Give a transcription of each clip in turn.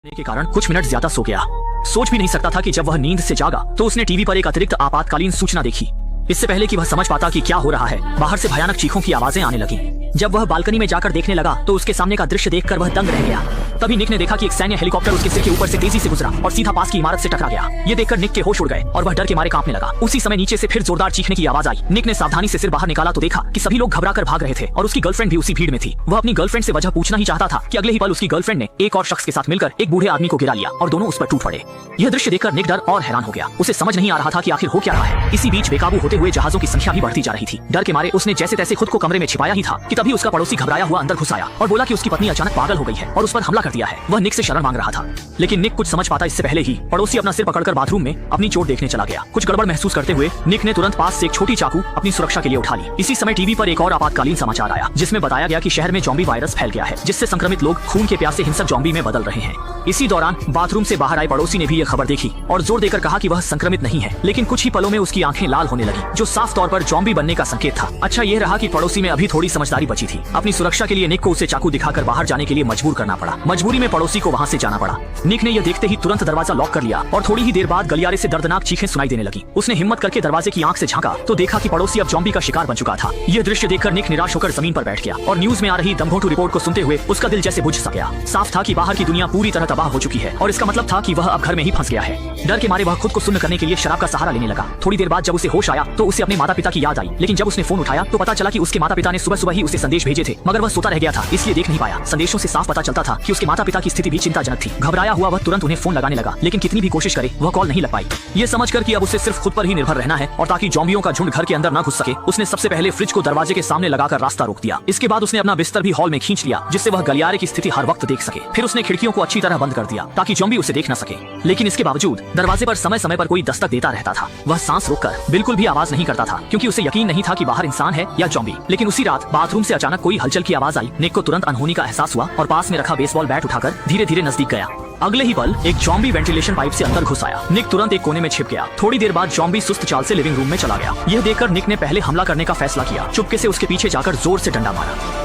के कारण कुछ मिनट ज्यादा सो गया। सोच भी नहीं सकता था कि जब वह नींद से जागा तो उसने टीवी पर एक अतिरिक्त आपातकालीन सूचना देखी। इससे पहले कि वह समझ पाता कि क्या हो रहा है, बाहर से भयानक चीखों की आवाजें आने लगीं। जब वह बालकनी में जाकर देखने लगा तो उसके सामने का दृश्य देखकर वह दंग रह गया। तभी निक ने देखा कि एक सैन्य हेलीकॉप्टर उसके सिर के ऊपर से तेजी से गुजरा और सीधा पास की इमारत से टकरा गया। ये देखकर निक के होश उड़ गए और वह डर के मारे कांपने लगा। उसी समय नीचे से फिर जोरदार चीखने की आवाज आई। निक ने सावधानी से सिर बाहर निकाला तो देखा कि सभी लोग घबराकर भाग रहे थे और उसकी गर्लफ्रेंड भी उसी भीड़ में थी। वह अपनी गर्लफ्रेंड से वजह पूछना ही चाहता था कि अगले ही पल उसकी गर्लफ्रेंड ने एक और शख्स के साथ मिलकर एक बूढ़े आदमी को गिरा लिया और दोनों उस पर टूट पड़े। यह दृश्य देखकर निक डर और हैरान हो गया। उसे समझ नहीं आ रहा था कि आखिर हो क्या रहा है। इसी बीच बेकाबू होते हुए जहाजों की संख्या भी बढ़ती जा रही थी। डर के मारे उसने जैसे तैसे खुद को कमरे में छिपाया ही था कि तभी उसका पड़ोसी घबराया हुआ अंदर घुस आया और बोला कि उसकी पत्नी अचानक पागल हो गई है और उस पर हमला कर दिया है। वह निक से शरण मांग रहा था, लेकिन निक कुछ समझ पाता इससे पहले ही पड़ोसी अपना सिर पकड़कर बाथरूम में अपनी चोट देखने चला गया। कुछ गड़बड़ महसूस करते हुए निक ने तुरंत पास से एक छोटी चाकू अपनी सुरक्षा के लिए उठा ली। इसी समय टीवी पर एक और आपातकालीन समाचार आया जिसमें बताया गया कि शहर में ज़ॉम्बी वायरस फैल गया है, जिससे संक्रमित लोग खून के प्यासे हिंसक ज़ॉम्बी में बदल रहे हैं। इसी दौरान बाथरूम से बाहर आए पड़ोसी ने भी यह खबर देखी और जोर देकर कहा कि वह संक्रमित नहीं है, लेकिन कुछ ही पलों में उसकी आंखें लाल होने लगी, जो साफ तौर पर ज़ॉम्बी बनने का संकेत था। अच्छा यह रहा कि पड़ोसी में अभी थोड़ी समझदारी बची थी। अपनी सुरक्षा के लिए निक को उसे चाकू दिखाकर बाहर जाने के लिए मजबूर करना पड़ा। मजबूरी में पड़ोसी को वहाँ से जाना पड़ा। निक ने यह देखते ही तुरंत दरवाजा लॉक कर लिया और थोड़ी ही देर बाद गलियारे से दर्दनाक चीखें सुनाई देने लगी। उसने हिम्मत करके दरवाजे की आंख से झांका तो देखा कि पड़ोसी अब ज़ॉम्बी का शिकार बन चुका था। यह दृश्य देखकर निक निराश होकर जमीन पर बैठ गया और न्यूज में आ रही दमघोंटू रिपोर्ट को सुनते हुए उसका दिल जैसे बुझ सा गया। साफ था कि बाहर की दुनिया पूरी तरह तबाह हो चुकी है और इसका मतलब था कि वह अब घर में ही फंस गया है। डर के मारे वह खुद को सुन्न करने के लिए शराब का सहारा लेने लगा। थोड़ी देर बाद जब उसे होश आया तो उसे अपने माता पिता की याद आई, लेकिन जब उसने फोन उठाया तो पता चला कि उसके माता पिता ने सुबह सुबह ही उसे संदेश भेजे थे, मगर वह सोता रह गया था इसलिए देख नहीं पाया। संदेशों से साफ पता चलता था कि उसके माता पिता की स्थिति भी चिंताजनक थी। घबराया हुआ वह तुरंत उन्हें फोन लगाने लगा, लेकिन कितनी भी कोशिश करे वह कॉल नहीं लग पाई। ये समझकर कि अब उसे सिर्फ खुद पर ही निर्भर रहना है और ताकि ज़ॉम्बियों का झुंड घर के अंदर न घुस सके, उसने सबसे पहले फ्रिज को दरवाजे के सामने लगाकर रास्ता रोक दिया। इसके बाद उसने अपना बिस्तर भी हॉल में खींच लिया जिससे वह गलियारे की स्थिति हर वक्त देख सके। फिर उसने खिड़कियों को अच्छी तरह बंद कर दिया ताकि ज़ॉम्बी उसे देख न सके, लेकिन इसके बावजूद दरवाजे पर समय समय पर कोई दस्तक देता रहता था। वह सांस रोककर बिल्कुल भी आवाज नहीं करता था क्योंकि उसे यकीन नहीं था कि बाहर इंसान है या ज़ॉम्बी। लेकिन उसी रात बाथरूम से अचानक कोई हलचल की आवाज आई। निक को तुरंत अनहोनी का एहसास हुआ और पास में रखा बेसबॉल बैट उठाकर धीरे धीरे नजदीक गया। अगले ही पल एक ज़ॉम्बी वेंटिलेशन पाइप से अंदर घुस आया। निक तुरंत एक कोने में छिप गया। थोड़ी देर बाद ज़ॉम्बी सुस्त चाल से लिविंग रूम में चला गया। यह देखकर निक ने पहले हमला करने का फैसला किया। चुपके से उसके पीछे जाकर जोर से डंडा मारा।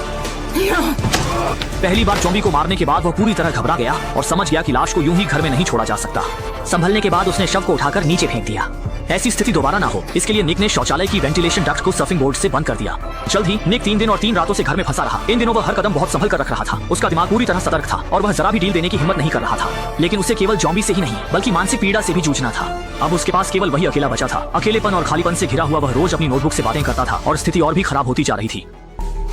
पहली बार ज़ॉम्बी को मारने के बाद वह पूरी तरह घबरा गया और समझ गया कि लाश को यूं ही घर में नहीं छोड़ा जा सकता। संभलने के बाद उसने शव को उठाकर नीचे फेंक दिया। ऐसी स्थिति दोबारा ना हो इसके लिए निक ने शौचालय की वेंटिलेशन डक्ट को सर्फिंग बोर्ड से बंद कर दिया। जल्द ही निक 3 दिन और 3 रातों से घर में फंसा रहा। इन दिनों वह हर कदम बहुत संभल कर रख रहा था। उसका दिमाग पूरी तरह सतर्क था और वह जरा भी डील देने की हिम्मत नहीं कर रहा था। लेकिन उसे केवल ज़ॉम्बी से ही नहीं बल्कि मानसिक पीड़ा से भी जूझना था। अब उसके पास केवल वही अकेला बचा था। अकेलेपन और खालीपन से घिरा हुआ वह रोज अपनी नोटबुक से बातें करता था और स्थिति और भी खराब होती जा रही थी।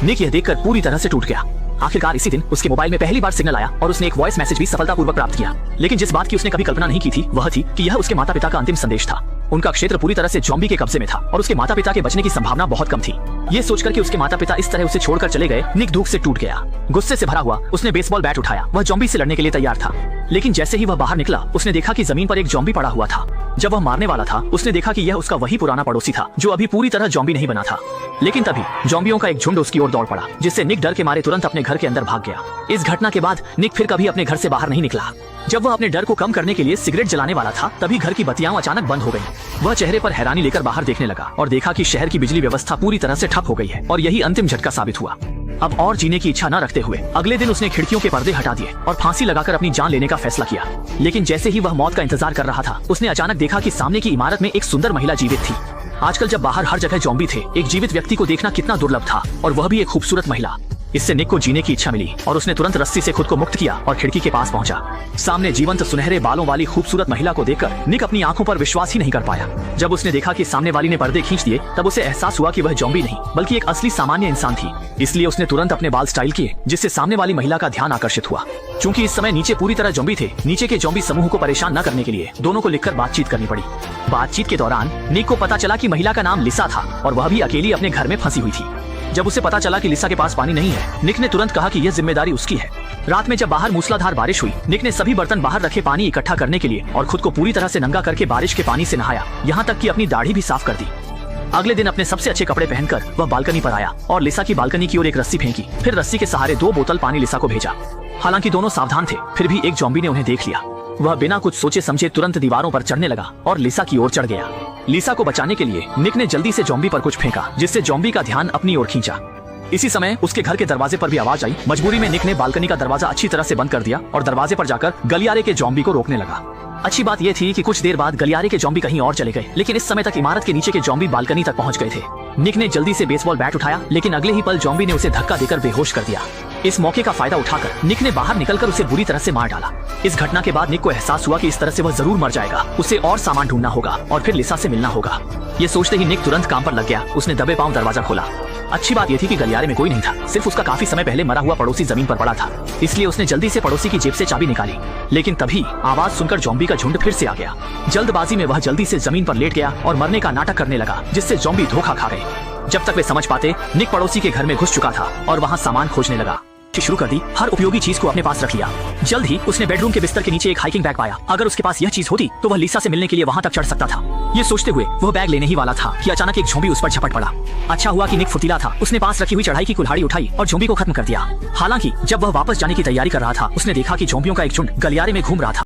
निक यह देखकर पूरी तरह से टूट गया। आखिरकार इसी दिन उसके मोबाइल में पहली बार सिग्नल आया और उसने एक वॉइस मैसेज भी सफलतापूर्वक प्राप्त किया। लेकिन जिस बात की उसने कभी कल्पना नहीं की थी वह थी कि यह उसके माता पिता का अंतिम संदेश था। उनका क्षेत्र पूरी तरह से ज़ॉम्बी के कब्जे में था और उसके माता पिता के बचने की संभावना बहुत कम थी। ये सोचकर कि उसके माता पिता इस तरह उसे छोड़कर चले गए, निक दुख से टूट गया। गुस्से से भरा हुआ उसने बेसबॉल बैट उठाया। वह ज़ॉम्बी से लड़ने के लिए तैयार था, लेकिन जैसे ही वह बाहर निकला उसने देखा कि जमीन पर एक ज़ॉम्बी पड़ा हुआ था। जब वह मारने वाला था उसने देखा कि यह उसका वही पुराना पड़ोसी था जो अभी पूरी तरह ज़ॉम्बी नहीं बना था। लेकिन तभी ज़ॉम्बियों का एक झुंड उसकी ओर दौड़ पड़ा, जिससे निक डर के मारे तुरंत अपने घर के अंदर भाग गया। इस घटना के बाद निक फिर कभी अपने घर से बाहर नहीं निकला। जब वह अपने डर को कम करने के लिए सिगरेट जलाने वाला था तभी घर की बत्तियां अचानक बंद हो गईं। वह चेहरे पर हैरानी लेकर बाहर देखने लगा और देखा कि शहर की बिजली व्यवस्था पूरी तरह से ठप हो गई है और यही अंतिम झटका साबित हुआ। अब और जीने की इच्छा न रखते हुए अगले दिन उसने खिड़कियों के पर्दे हटा दिए और फांसी लगाकर अपनी जान लेने का फैसला किया। लेकिन जैसे ही वह मौत का इंतजार कर रहा था उसने अचानक देखा कि सामने की इमारत में एक सुंदर महिला जीवित थी। आजकल जब बाहर हर जगह ज़ॉम्बी थे, एक जीवित व्यक्ति को देखना कितना दुर्लभ था और वह भी एक खूबसूरत महिला। इससे निक को जीने की इच्छा मिली और उसने तुरंत रस्सी से खुद को मुक्त किया और खिड़की के पास पहुंचा। सामने जीवंत सुनहरे बालों वाली खूबसूरत महिला को देखकर निक अपनी आंखों पर विश्वास ही नहीं कर पाया। जब उसने देखा कि सामने वाली ने पर्दे खींच दिए तब उसे एहसास हुआ कि वह ज़ॉम्बी नहीं बल्कि एक असली सामान्य इंसान थी। इसलिए उसने तुरंत अपने बाल स्टाइल किए जिससे सामने वाली महिला का ध्यान आकर्षित हुआ। चूंकि इस समय नीचे पूरी तरह ज़ॉम्बी थे, नीचे के ज़ॉम्बी समूह को परेशान न करने के लिए दोनों को लिखकर बातचीत करनी पड़ी। बातचीत के दौरान निक को पता चला कि महिला का नाम लिसा था और वह भी अकेली अपने घर में फंसी हुई थी। जब उसे पता चला कि लिसा के पास पानी नहीं है, निक ने तुरंत कहा कि यह जिम्मेदारी उसकी है। रात में जब बाहर मूसलाधार बारिश हुई, निक ने सभी बर्तन बाहर रखे पानी इकट्ठा करने के लिए और खुद को पूरी तरह से नंगा करके बारिश के पानी से नहाया, यहाँ तक कि अपनी दाढ़ी भी साफ कर दी। अगले दिन अपने सबसे अच्छे कपड़े पहनकर वह बालकनी पर आया और लिसा की बालकनी की ओर एक रस्सी फेंकी। फिर रस्सी के सहारे 2 बोतल पानी लिसा को भेजा। हालांकि दोनों सावधान थे, फिर भी एक ज़ॉम्बी ने उन्हें देख लिया। वह बिना कुछ सोचे समझे तुरंत दीवारों पर चढ़ने लगा और लिसा की ओर चढ़ गया। लिसा को बचाने के लिए निक ने जल्दी से ज़ॉम्बी पर कुछ फेंका जिससे ज़ॉम्बी का ध्यान अपनी ओर खींचा। इसी समय उसके घर के दरवाजे पर भी आवाज आई। मजबूरी में निक ने बालकनी का दरवाजा अच्छी तरह से बंद कर दिया और दरवाजे पर जाकर गलियारे के ज़ॉम्बी को रोकने लगा। अच्छी बात यह थी कि कुछ देर बाद गलियारे के ज़ॉम्बी कहीं और चले गए, लेकिन इस समय तक इमारत के नीचे के ज़ॉम्बी बालकनी तक पहुंच गए थे। निक ने जल्दी से बेसबॉल बैट उठाया, लेकिन अगले ही पल ज़ॉम्बी ने उसे धक्का देकर बेहोश कर दिया। इस मौके का फायदा उठाकर निक ने बाहर निकलकर उसे बुरी तरह से मार डाला। इस घटना के बाद निक को एहसास हुआ कि इस तरह से वह जरूर मर जाएगा। उसे और सामान ढूंढना होगा और फिर लिसा से मिलना होगा। ये सोचते ही निक तुरंत काम पर लग गया। उसने दबे पांव दरवाजा खोला। अच्छी बात यह थी कि गलियारे में कोई नहीं था, सिर्फ उसका काफी समय पहले मरा हुआ पड़ोसी जमीन पर पड़ा था। इसलिए उसने जल्दी से पड़ोसी की जेब से चाबी निकाली, लेकिन तभी आवाज सुनकर ज़ॉम्बी का झुंड फिर से आ गया। जल्दबाजी में वह जल्दी से जमीन पर लेट गया और मरने का नाटक करने लगा, जिससे ज़ॉम्बी धोखा खा गए। जब तक वे समझ पाते, निक पड़ोसी के घर में घुस चुका था और वहाँ सामान खोजने लगा। शुरू कर दी, हर उपयोगी चीज को अपने पास रख लिया। जल्द ही उसने बेडरूम के बिस्तर के नीचे एक हाइकिंग बैग पाया। अगर उसके पास यह चीज होती तो वह लिसा से मिलने के लिए वहां तक चढ़ सकता था। ये सोचते हुए वह बैग लेने ही वाला था कि अचानक एक ज़ॉम्बी उस पर झपट पड़ा। अच्छा हुआ कि निक फुर्तीला था। उसने पास रखी हुई चढ़ाई की कुल्हाड़ी उठाई और ज़ॉम्बी को खत्म कर दिया। हालांकि जब वह वापस जाने की तैयारी कर रहा था, उसने देखा कि ज़ॉम्बियों का एक झुंड गलियारे में घूम रहा था।